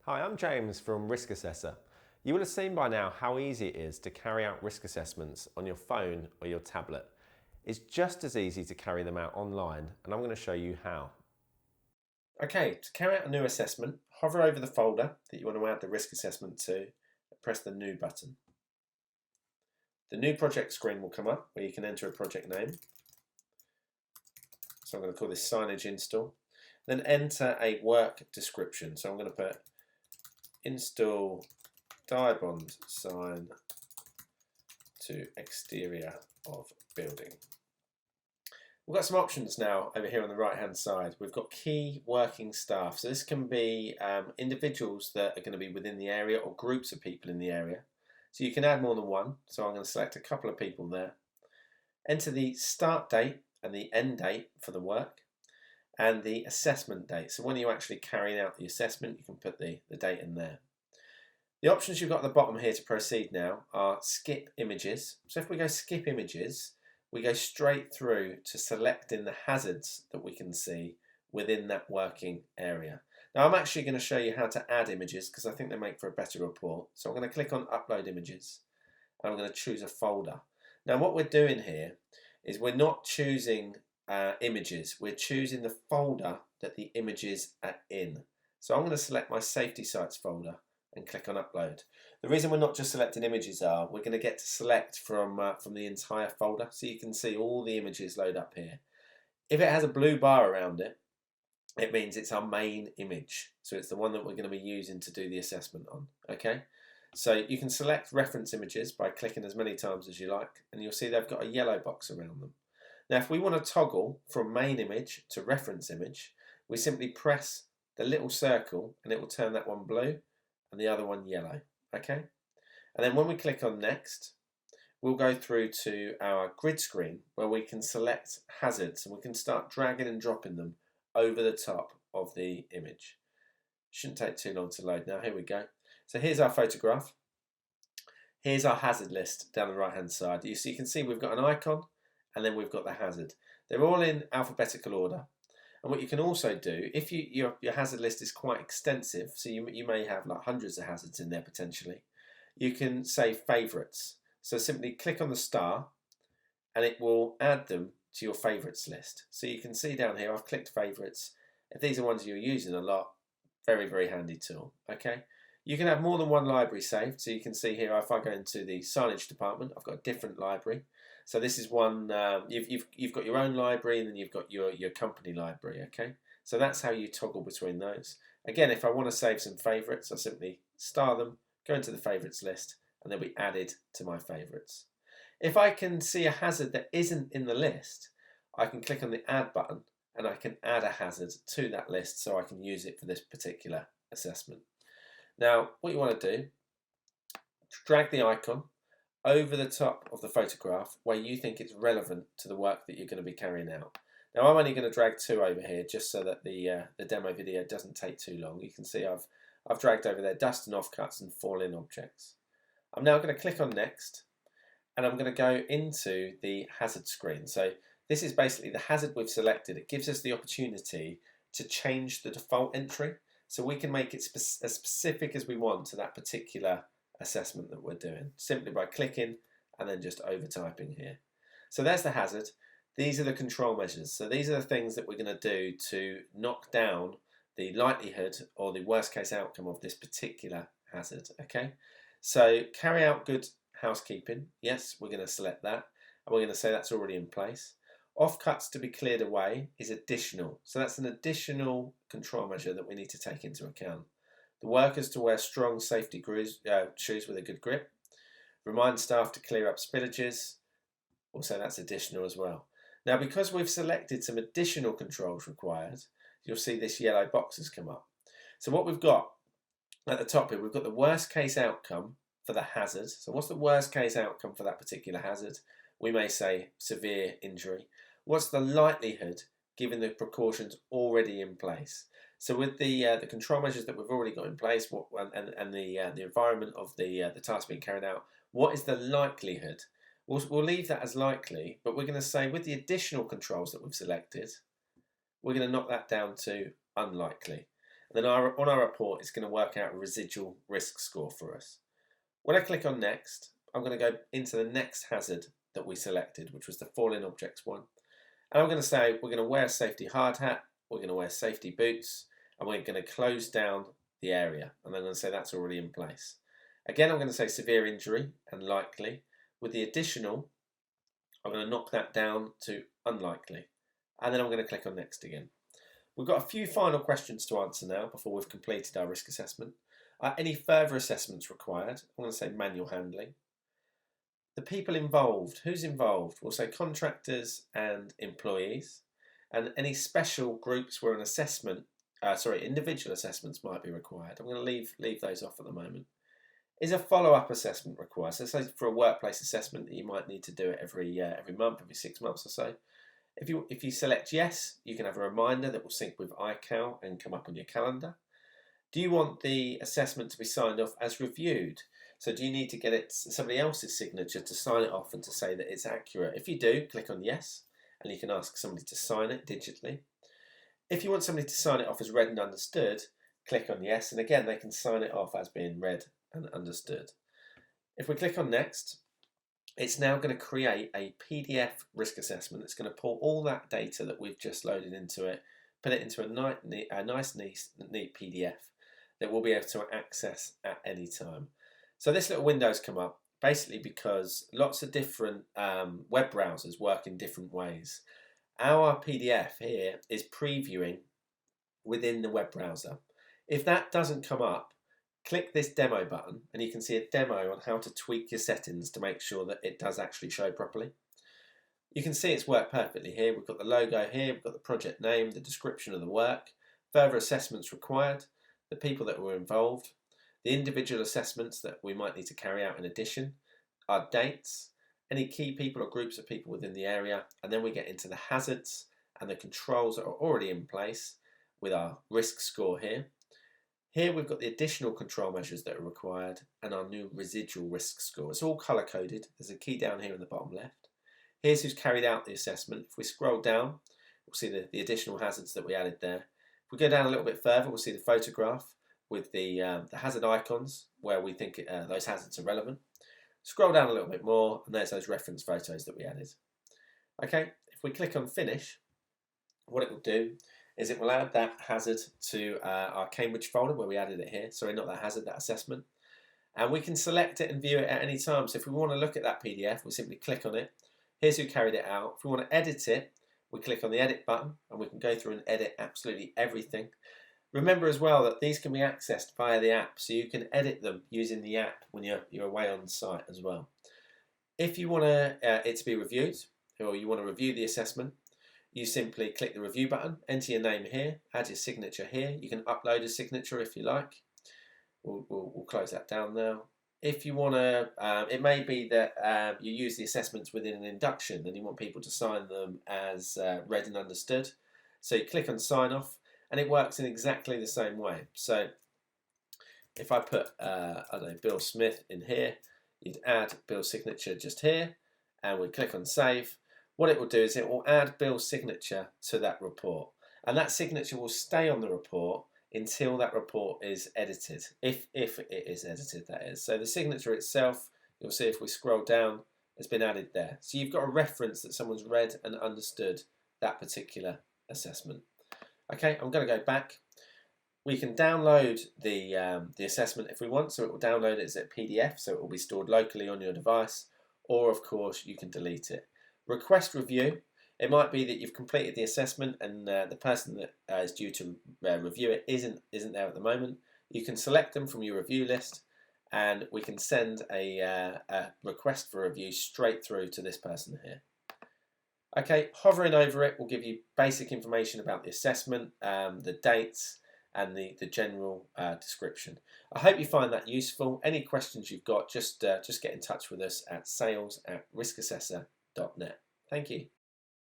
Hi, I'm James from Risk Assessor. You will have seen by now how easy it is to carry out risk assessments on your phone or your tablet. It's just as easy to carry them out online, and I'm going to show you how. Okay, to carry out a new assessment, hover over the folder that you want to add the risk assessment to and press the New button. The new project screen will come up where you can enter a project name. So I'm going to call this signage install. Then enter a work description. So I'm going to put install Diabond sign to exterior of building. We've got some options now over here on the right hand side. We've got key working staff. So this can be individuals that are going to be within the area or groups of people in the area. So you can add more than one. So I'm going to select a couple of people there. Enter the start date and the end date for the work and the assessment date. So when you're actually carrying out the assessment, you can put the date in there. The options you've got at the bottom here to proceed now are skip images. So if we go skip images, we go straight through to selecting the hazards that we can see within that working area. Now I'm actually going to show you how to add images because I think they make for a better report. So I'm going to click on upload images and I'm going to choose a folder. Now what we're doing here is we're not choosing images, we're choosing the folder that the images are in. So I'm going to select my safety sites folder and click on upload. The reason we're not just selecting images are we're going to get to select from the entire folder, so you can see all the images load up here. If it has a blue bar around it, it means it's our main image, so it's the one that we're going to be using to do the assessment on. Okay, so you can select reference images by clicking as many times as you like, and you'll see they've got a yellow box around them. Now if we want to toggle from main image to reference image, we simply press the little circle and it will turn that one blue and the other one yellow. Okay, and then when we click on next, we'll go through to our grid screen where we can select hazards and we can start dragging and dropping them over the top of the image. Shouldn't take too long to load now. Here we go. So here's our photograph. Here's our hazard list down the right hand side. You can see we've got an icon and then we've got the hazard. They're all in alphabetical order. And what you can also do, if your hazard list is quite extensive, so you may have like hundreds of hazards in there potentially, you can say favourites. So simply click on the star and it will add them to your favourites list. So you can see down here I've clicked favourites. If these are ones you're using a lot, very, very handy tool. Okay, you can have more than one library saved. So you can see here if I go into the signage department, I've got a different library. So this is one, you've got your own library and then you've got your company library, okay? So that's how you toggle between those. Again, if I want to save some favourites, I simply star them, go into the favourites list, and they'll be added to my favourites. If I can see a hazard that isn't in the list, I can click on the add button and I can add a hazard to that list so I can use it for this particular assessment. Now, what you want to do, drag the icon over the top of the photograph where you think it's relevant to the work that you're going to be carrying out. Now I'm only going to drag two over here just so that the demo video doesn't take too long. You can see I've dragged over there dust and offcuts and fall-in objects. I'm now going to click on next and I'm going to go into the hazard screen. So this is basically the hazard we've selected. It gives us the opportunity to change the default entry so we can make it as specific as we want to that particular assessment that we're doing simply by clicking and then just over typing here. So there's the hazard. These are the control measures. So these are the things that we're going to do to knock down the likelihood or the worst case outcome of this particular hazard. Okay, so carry out good housekeeping. Yes, we're going to select that and we're going to say that's already in place. Offcuts to be cleared away is additional. So that's an additional control measure that we need to take into account. The workers to wear strong safety shoes with a good grip. Remind staff to clear up spillages. Also, that's additional as well. Now, because we've selected some additional controls required, you'll see this yellow box has come up. So what we've got at the top here, we've got the worst case outcome for the hazard. So what's the worst case outcome for that particular hazard? We may say severe injury. What's the likelihood given the precautions already in place? So with the control measures that we've already got in place and the environment of the task being carried out, what is the likelihood? We'll leave that as likely, but we're going to say with the additional controls that we've selected, we're going to knock that down to unlikely. And then on our report, it's going to work out a residual risk score for us. When I click on next, I'm going to go into the next hazard that we selected, which was the falling objects one. And I'm going to say we're going to wear a safety hard hat, we're going to wear safety boots, and we're going to close down the area. And I'm going to say that's already in place. Again, I'm going to say severe injury and likely. With the additional, I'm going to knock that down to unlikely. And then I'm going to click on next again. We've got a few final questions to answer now before we've completed our risk assessment. Any further assessments required? I'm going to say manual handling. The people involved, who's involved? We'll say contractors and employees. And any special groups where an assessment, individual assessments might be required. I'm going to leave those off at the moment. Is a follow-up assessment required? So say for a workplace assessment that you might need to do it every month, every 6 months or so. If you select yes, you can have a reminder that will sync with iCal and come up on your calendar. Do you want the assessment to be signed off as reviewed? So do you need to get somebody else's signature to sign it off and to say that it's accurate? If you do, click on yes, and you can ask somebody to sign it digitally. If you want somebody to sign it off as read and understood, click on yes, and again they can sign it off as being read and understood. If we click on next, it's now going to create a PDF risk assessment that's going to pull all that data that we've just loaded into it, put it into a nice, neat PDF that we'll be able to access at any time. So this little window's come up basically because lots of different web browsers work in different ways. Our PDF here is previewing within the web browser. If that doesn't come up, click this demo button and you can see a demo on how to tweak your settings to make sure that it does actually show properly. You can see it's worked perfectly here. We've got the logo here, we've got the project name, the description of the work, further assessments required, the people that were involved, the individual assessments that we might need to carry out in addition, our dates, any key people or groups of people within the area, and then we get into the hazards and the controls that are already in place with our risk score here. Here we've got the additional control measures that are required and our new residual risk score. It's all colour coded. There's a key down here in the bottom left. Here's who's carried out the assessment. If we scroll down, we'll see the additional hazards that we added there. If we go down a little bit further, we'll see the photograph with the hazard icons where we think those hazards are relevant. Scroll down a little bit more and there's those reference photos that we added. Okay, if we click on finish, what it will do is it will add that hazard to our Cambridge folder where we added it here. Sorry, not that hazard, that assessment. And we can select it and view it at any time. So if we want to look at that PDF, we simply click on it. Here's who carried it out. If we want to edit it, we click on the edit button and we can go through and edit absolutely everything. Remember as well that these can be accessed via the app, so you can edit them using the app when you're away on site as well. If you want it to be reviewed, or you want to review the assessment, you simply click the review button, enter your name here, add your signature here. You can upload a signature if you like. We'll close that down now. If you want to, it may be that you use the assessments within an induction and you want people to sign them as read and understood. So you click on sign off and it works in exactly the same way. So if I put, I don't know, Bill Smith in here, you'd add Bill's signature just here and we click on save. What it will do is it will add Bill's signature to that report. And that signature will stay on the report until that report is edited, if it is edited, that is. So the signature itself, you'll see if we scroll down, has been added there. So you've got a reference that someone's read and understood that particular assessment. Okay, I'm going to go back. We can download the assessment if we want, so it will download it as a PDF, so it will be stored locally on your device, or of course you can delete it. Request review. It might be that you've completed the assessment and the person that is due to review it isn't there at the moment. You can select them from your review list and we can send a request for review straight through to this person here. Okay, hovering over it will give you basic information about the assessment, the dates and the general description. I hope you find that useful. Any questions you've got, just get in touch with us at sales@riskassessor.net. Thank you.